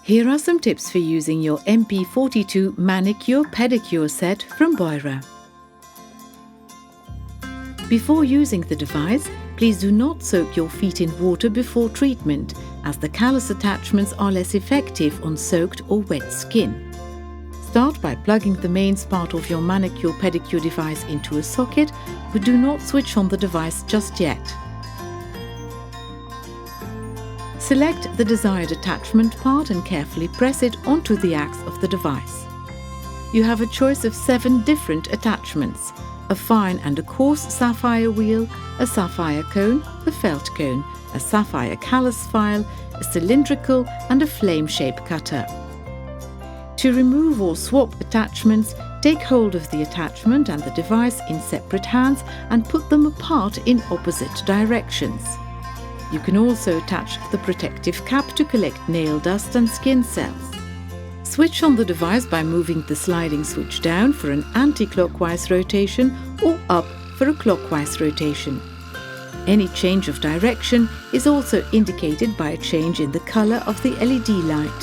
Here are some tips for using your MP42 Manicure Pedicure Set from Beurer. Before using the device, please do not soak your feet in water before treatment, as the callus attachments are less effective on soaked or wet skin. Start by plugging the mains part of your manicure pedicure device into a socket, but do not switch on the device just yet. Select the desired attachment part and carefully press it onto the axe of the device. You have a choice of 7 different attachments: a fine and a coarse sapphire wheel, a sapphire cone, a felt cone, a sapphire callus file, a cylindrical and a flame shape cutter. To remove or swap attachments, take hold of the attachment and the device in separate hands and put them apart in opposite directions. You can also attach the protective cap to collect nail dust and skin cells. Switch on the device by moving the sliding switch down for an anti-clockwise rotation or up for a clockwise rotation. Any change of direction is also indicated by a change in the color of the LED light.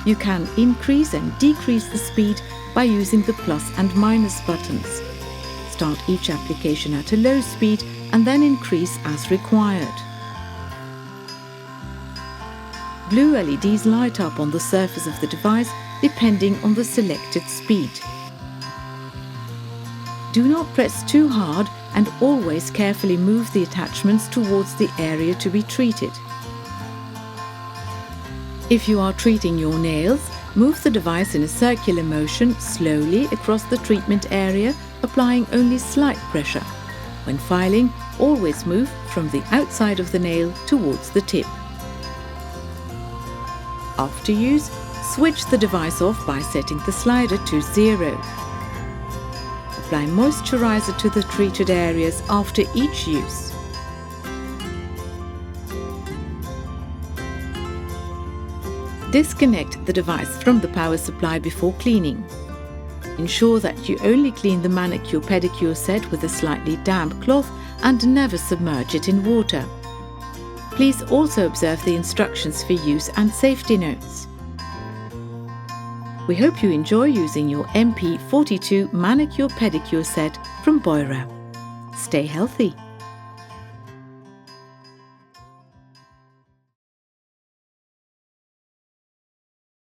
You can increase and decrease the speed by using the plus and minus buttons. Start each application at a low speed and then increase as required. Blue LEDs light up on the surface of the device depending on the selected speed. Do not press too hard and always carefully move the attachments towards the area to be treated. If you are treating your nails, move the device in a circular motion slowly across the treatment area, applying only slight pressure. When filing, always move from the outside of the nail towards the tip. After use, switch the device off by setting the slider to 0. Apply moisturizer to the treated areas after each use. Disconnect the device from the power supply before cleaning. Ensure that you only clean the manicure pedicure set with a slightly damp cloth and never submerge it in water. Please also observe the instructions for use and safety notes. We hope you enjoy using your MP42 Manicure Pedicure Set from Beurer. Stay healthy!